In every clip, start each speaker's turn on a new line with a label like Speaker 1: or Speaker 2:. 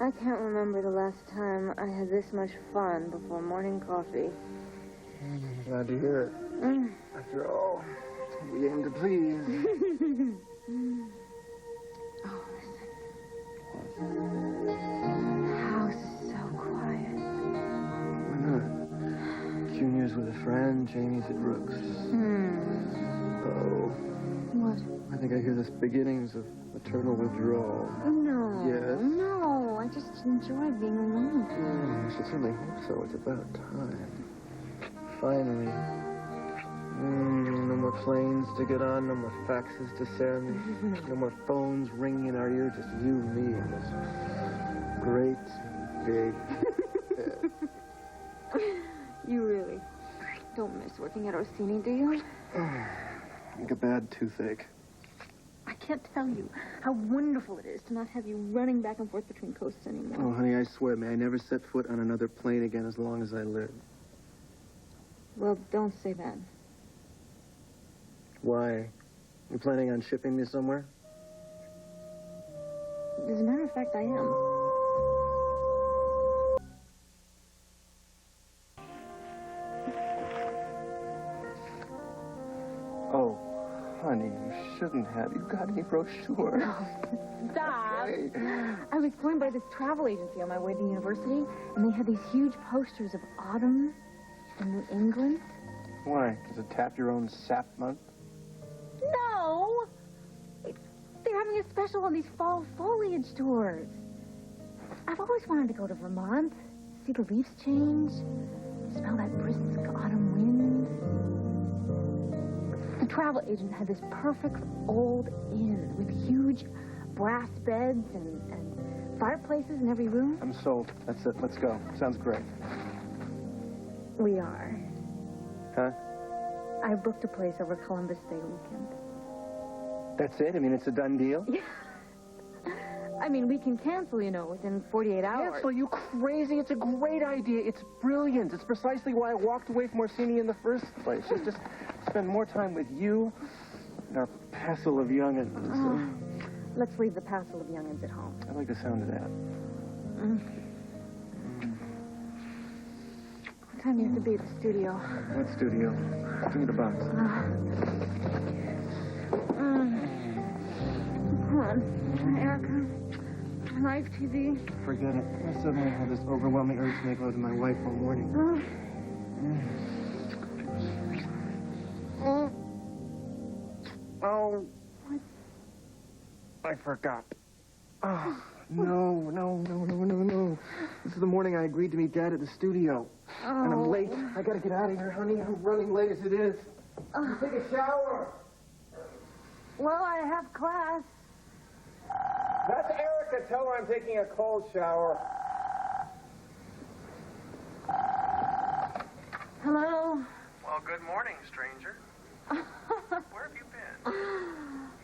Speaker 1: I can't remember the last time I had this much fun before morning coffee.
Speaker 2: Glad to hear it. After all, we aim to please.
Speaker 1: Oh, listen. The house is so quiet.
Speaker 2: Why not? Junior's with a friend, Jamie's at Brooks. Oh.
Speaker 1: What?
Speaker 2: I think I hear the beginnings of maternal withdrawal.
Speaker 1: No.
Speaker 2: Yes?
Speaker 1: No, I just enjoy being alone with you.
Speaker 2: I should certainly hope so. It's about time. Finally. No more planes to get on, no more faxes to send, no more phones ringing in our ear, just you and me in this great big bed.
Speaker 1: You really don't miss working at Orsini, do you?
Speaker 2: Like a bad toothache.
Speaker 1: I can't tell you how wonderful it is to not have you running back and forth between coasts anymore.
Speaker 2: Oh, honey, I swear, may I never set foot on another plane again as long as I live.
Speaker 1: Well, don't say that.
Speaker 2: Why? You planning on shipping me somewhere?
Speaker 1: As a matter of fact, I am.
Speaker 2: Oh, honey, you shouldn't have. You got any brochure?
Speaker 1: Stop.
Speaker 2: Okay.
Speaker 1: I was going by this travel agency on my way to university, and they had these huge posters of autumn in New England.
Speaker 2: Why? Does it tap your own sap month?
Speaker 1: No! They're having a special on these fall foliage tours. I've always wanted to go to Vermont, see the leaves change, smell that brisk autumn wind. The travel agent had this perfect old inn with huge brass beds and fireplaces in every room.
Speaker 2: I'm sold. That's it. Let's go. Sounds great.
Speaker 1: We are.
Speaker 2: Huh?
Speaker 1: I booked a place over Columbus Day weekend.
Speaker 2: That's it? I mean, it's a done deal?
Speaker 1: Yeah. I mean, we can cancel, within 48 hours.
Speaker 2: Cancel? You crazy? It's a great idea. It's brilliant. It's precisely why I walked away from Orsini in the first place. Just spend more time with you and our passel of young'uns.
Speaker 1: Let's leave the passel of young'uns at home.
Speaker 2: I like the sound of that.
Speaker 1: What time do you have to be at the studio?
Speaker 2: What studio? Give me the box.
Speaker 1: Come on, Erica. Live TV.
Speaker 2: Forget it. I suddenly had this overwhelming urge to make love to my wife all morning. Oh.
Speaker 1: What?
Speaker 2: I forgot. Oh, no. This is the morning I agreed to meet Dad at the studio.
Speaker 1: Oh.
Speaker 2: And I'm late. I gotta get out of here, honey. I'm running late as it is. Take a shower.
Speaker 1: Well, I have class.
Speaker 2: That's Erica. Tell her I'm taking a cold shower.
Speaker 1: Hello?
Speaker 3: Well, good morning, stranger. Where have you been?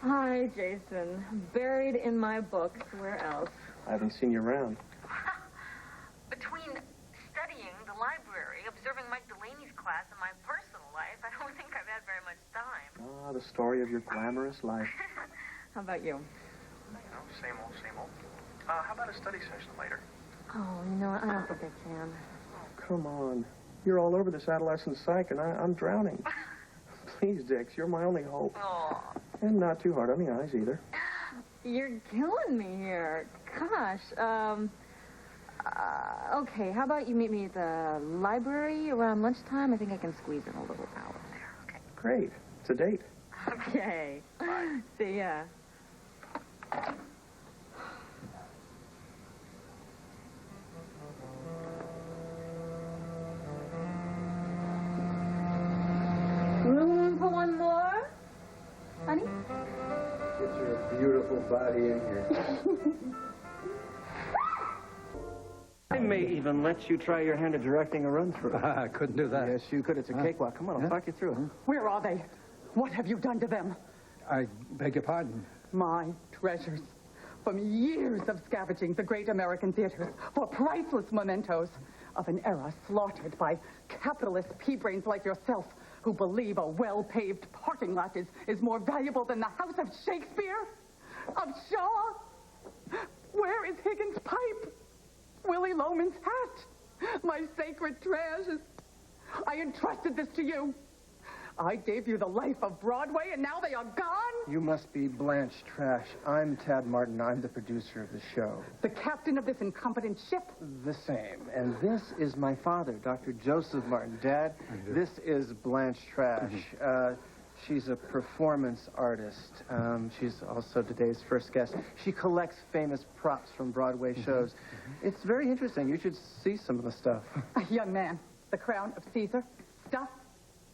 Speaker 1: Hi, Jason. Buried in my books. Where else?
Speaker 2: I haven't seen you around.
Speaker 4: Between studying the library, observing Mike Delaney's class, and my personal life, I don't think I've had very much time.
Speaker 2: Ah, the story of your glamorous life.
Speaker 1: How about you?
Speaker 3: Same old, same old. How about a study session later?
Speaker 1: Oh, I don't think I can.
Speaker 2: Come on. You're all over this adolescent psych, and I'm drowning. Please, Dix, you're my only hope.
Speaker 4: Oh.
Speaker 2: And not too hard on the eyes, either.
Speaker 1: You're killing me here. Gosh. Okay, how about you meet me at the library around lunchtime? I think I can squeeze in a little hour there. Okay.
Speaker 2: Great. It's a date.
Speaker 1: Okay. Bye. See ya. Room for one more? Honey?
Speaker 2: Get your beautiful body in here. I may even let you try your hand at directing a run-through.
Speaker 5: I couldn't do that.
Speaker 2: Yes, you could. It's a cakewalk. Come on, I'll talk you through it.
Speaker 6: Where are they? What have you done to them?
Speaker 5: I beg your pardon.
Speaker 6: My treasures. From years of scavenging the great American theaters for priceless mementos of an era slaughtered by capitalist pea-brains like yourself who believe a well-paved parking lot is more valuable than the house of Shakespeare, of Shaw. Where is Higgins' pipe? Willie Loman's hat. My sacred treasures. I entrusted this to you. I gave you the life of Broadway, and now they are gone?
Speaker 2: You must be Blanche Trash. I'm Tad Martin. I'm the producer of the show.
Speaker 6: The captain of this incompetent ship?
Speaker 2: The same. And this is my father, Dr. Joseph Martin. Dad, this is Blanche Trash. She's a performance artist. She's also today's first guest. She collects famous props from Broadway shows. It's very interesting. You should see some of the stuff.
Speaker 6: Young man, the crown of Caesar, stuff.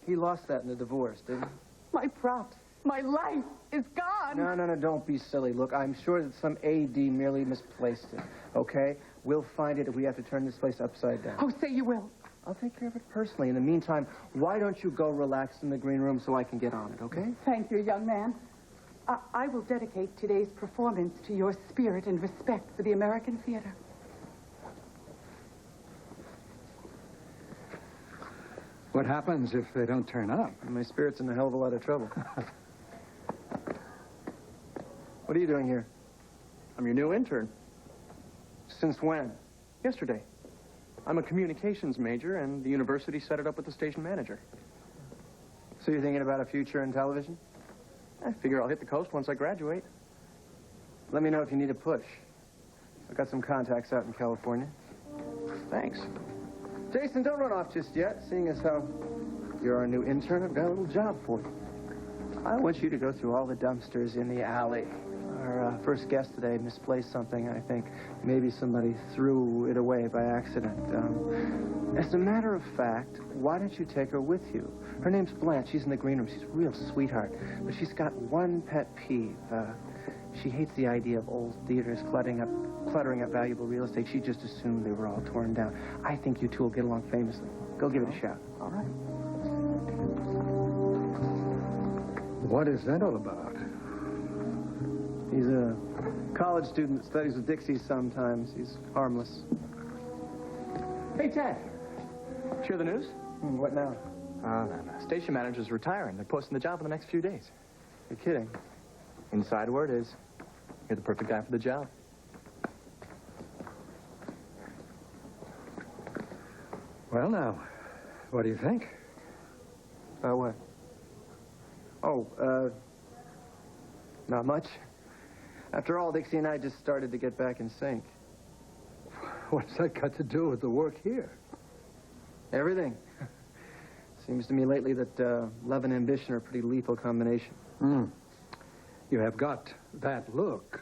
Speaker 2: He lost that in the divorce, didn't he?
Speaker 6: My props, my life is gone.
Speaker 2: No, don't be silly. Look, I'm sure that some AD merely misplaced it, okay? We'll find it if we have to turn this place upside down.
Speaker 6: Oh, say you will.
Speaker 2: I'll take care of it personally. In the meantime, why don't you go relax in the green room so I can get on it, okay?
Speaker 6: Thank you, young man. I will dedicate today's performance to your spirit and respect for the American theater.
Speaker 5: What happens if they don't turn up?
Speaker 2: My spirit's in a hell of a lot of trouble. What are you doing here?
Speaker 3: I'm your new intern.
Speaker 2: Since when?
Speaker 3: Yesterday. I'm a communications major, and the university set it up with the station manager.
Speaker 2: So you're thinking about a future in television?
Speaker 3: I figure I'll hit the coast once I graduate.
Speaker 2: Let me know if you need a push. I've got some contacts out in California.
Speaker 3: Thanks.
Speaker 2: Jason, don't run off just yet. Seeing as how you're our new intern, I've got a little job for you. I want you to go through all the dumpsters in the alley. Our first guest today misplaced something, I think. Maybe somebody threw it away by accident. As a matter of fact, why don't you take her with you? Her name's Blanche. She's in the green room. She's a real sweetheart. But she's got one pet peeve. She hates the idea of old theaters cluttering up valuable real estate. She just assumed they were all torn down. I think you two will get along famously. Go give it a shot.
Speaker 6: All right.
Speaker 5: What is that all about?
Speaker 2: He's a college student that studies with Dixie sometimes. He's harmless.
Speaker 3: Hey, Ted. Hear the news?
Speaker 2: What now?
Speaker 3: The station manager's retiring. They're posting the job in the next few days.
Speaker 2: You're kidding.
Speaker 3: Inside word is, you're the perfect guy for the job.
Speaker 5: Well, now, what do you think?
Speaker 2: About what? Oh, not much. After all, Dixie and I just started to get back in sync.
Speaker 5: What's that got to do with the work here?
Speaker 2: Everything. Seems to me lately that love and ambition are a pretty lethal combination.
Speaker 5: You have got that look.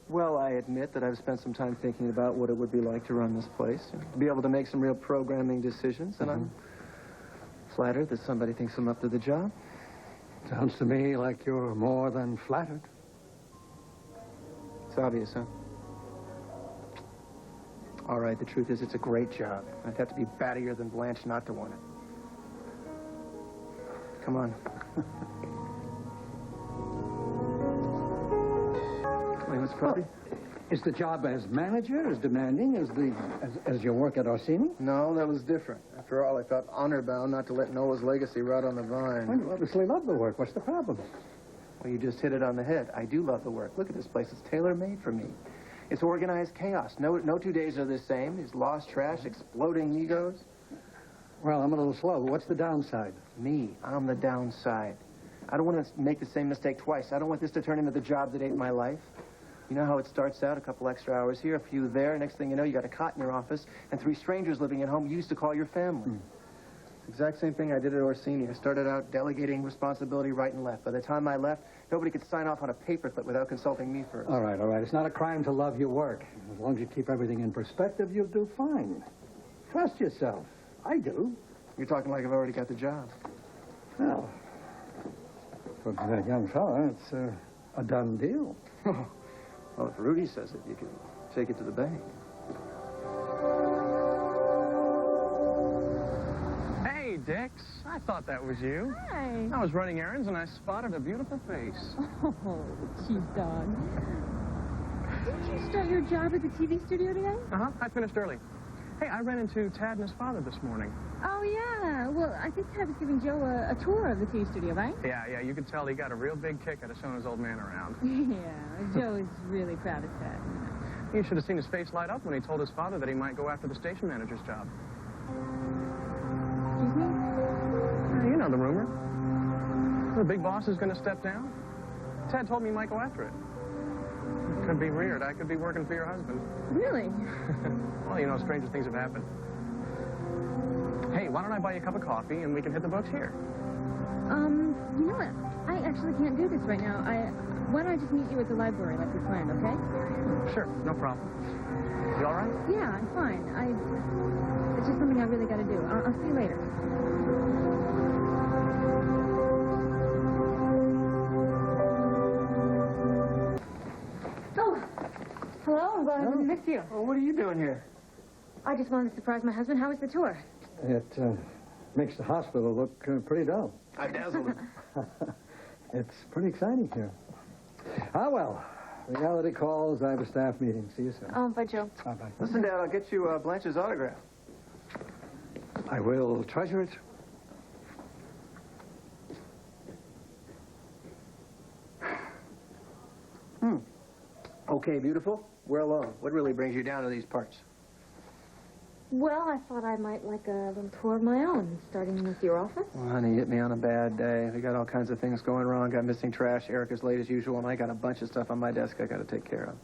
Speaker 2: Well, I admit that I've spent some time thinking about what it would be like to run this place, to be able to make some real programming decisions, and I'm flattered that somebody thinks I'm up to the job.
Speaker 5: Sounds to me like you're more than flattered.
Speaker 2: It's obvious, huh? All right, the truth is it's a great job. I'd have to be battier than Blanche not to want it. Come on. Wait, what's Puppy?
Speaker 5: Is the job as manager as demanding as your work at Orsini?
Speaker 2: No, that was different. After all, I felt honor-bound not to let Noah's legacy rot on the vine.
Speaker 5: Well, you obviously love the work. What's the problem?
Speaker 2: Well, you just hit it on the head. I do love the work. Look at this place. It's tailor-made for me. It's organized chaos. No 2 days are the same. These lost trash, exploding egos.
Speaker 5: Well, I'm a little slow. What's the downside?
Speaker 2: Me. I'm the downside. I don't want to make the same mistake twice. I don't want this to turn into the job that ate my life. You know how it starts out? A couple extra hours here, a few there. Next thing you know, you got a cot in your office and 3 strangers living at home you used to call your family. Exact same thing I did at Orsini. I started out delegating responsibility right and left. By the time I left, nobody could sign off on a paperclip without consulting me first.
Speaker 5: All right. It's not a crime to love your work. As long as you keep everything in perspective, you'll do fine. Trust yourself. I do.
Speaker 2: You're talking like I've already got the job.
Speaker 5: Well, for that young fella, it's a done deal.
Speaker 2: Well, if Rudy says it, you can take it to the bank.
Speaker 3: Hey, Dix. I thought that was you.
Speaker 1: Hi.
Speaker 3: I was running errands and I spotted a beautiful face.
Speaker 1: Oh, cheese dog. Didn't you start your job at the TV studio today?
Speaker 3: Uh-huh. I finished early. Hey, I ran into Tad and his father this morning.
Speaker 1: Oh, yeah. Well, I think Ted was giving Joe a tour of the TV studio, right?
Speaker 3: Yeah, you could tell he got a real big kick out of showing his old man around.
Speaker 1: Yeah, Joe is really proud of Ted.
Speaker 3: You should have seen his face light up when he told his father that he might go after the station manager's job.
Speaker 1: Excuse me?
Speaker 3: You know the rumor. The big boss is going to step down. Ted told me you might go after it. Could be weird. I could be working for your husband.
Speaker 1: Really?
Speaker 3: Well, you know, stranger things have happened. Hey, why don't I buy you a cup of coffee and we can hit the books here?
Speaker 1: You know what? I actually can't do this right now. Why don't I just meet you at the library like we planned, okay?
Speaker 3: Sure, no problem. You all right?
Speaker 1: Yeah, I'm fine. It's just something I really got to do. I'll see you later. Oh, hello. I'm glad I didn't miss you.
Speaker 2: Well, what are you doing here?
Speaker 1: I just wanted to surprise my husband. How was the tour?
Speaker 5: It makes the hospital look pretty dull.
Speaker 2: I dazzled him.
Speaker 5: It's pretty exciting here. Ah, well, reality calls. I have a staff meeting. See you soon.
Speaker 1: Oh, bye, Joe.
Speaker 5: Bye-bye.
Speaker 2: Listen, Dad, I'll get you Blanche's autograph.
Speaker 5: I will treasure it.
Speaker 2: Okay, beautiful. We're alone. What really brings you down to these parts?
Speaker 1: Well, I thought I might like a little tour of my own, starting with your office.
Speaker 2: Well, honey, you hit me on a bad day. We got all kinds of things going wrong. Got missing trash. Erica's late as usual, and I got a bunch of stuff on my desk I got to take care of.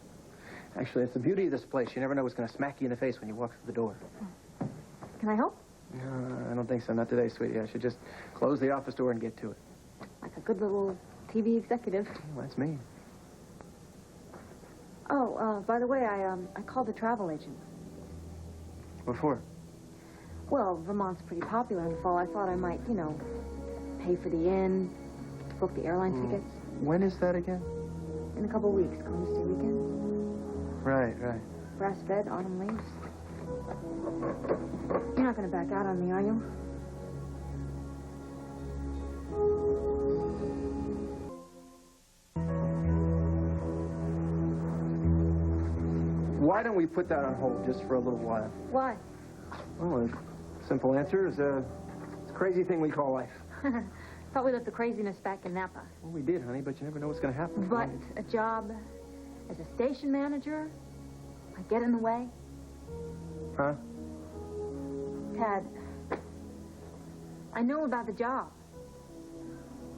Speaker 2: Actually, it's the beauty of this place. You never know what's going to smack you in the face when you walk through the door.
Speaker 1: Can I help?
Speaker 2: No, I don't think so. Not today, sweetie. I should just close the office door and get to it.
Speaker 1: Like a good little TV executive.
Speaker 2: Well, that's me.
Speaker 1: Oh, by the way, I called the travel agent.
Speaker 2: What for?
Speaker 1: Well, Vermont's pretty popular in the fall. I thought I might, pay for the inn, book the airline tickets.
Speaker 2: When is that again?
Speaker 1: In a couple of weeks, Columbus Day weekend.
Speaker 2: Right.
Speaker 1: Grass fed, autumn leaves. You're not going to back out on me, are you?
Speaker 2: Why don't we put that on hold just for a little while?
Speaker 1: Why?
Speaker 2: Well, the simple answer is it's a crazy thing we call life.
Speaker 1: Thought we left the craziness back in Napa.
Speaker 2: Well, we did, honey, but you never know what's going to happen.
Speaker 1: But a job as a station manager, I get in the way.
Speaker 2: Huh?
Speaker 1: Tad, I know about the job.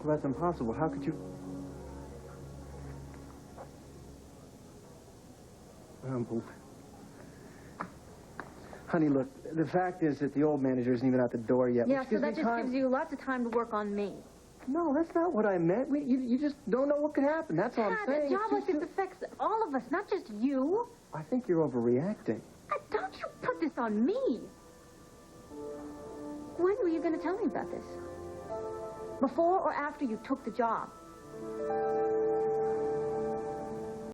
Speaker 2: Well, that's impossible. How could you... Honey, look, the fact is that the old manager isn't even out the door yet.
Speaker 1: Yeah,
Speaker 2: which
Speaker 1: so
Speaker 2: gives
Speaker 1: that
Speaker 2: me
Speaker 1: just
Speaker 2: time...
Speaker 1: gives you lots of time to work on me.
Speaker 2: No, that's not what I meant. You just don't know what could happen. That's all I'm
Speaker 1: Tad,
Speaker 2: saying.
Speaker 1: a job like this affects all of us, not just you.
Speaker 2: I think you're overreacting.
Speaker 1: Don't you put this on me. When were you going to tell me about this? Before or after you took the job?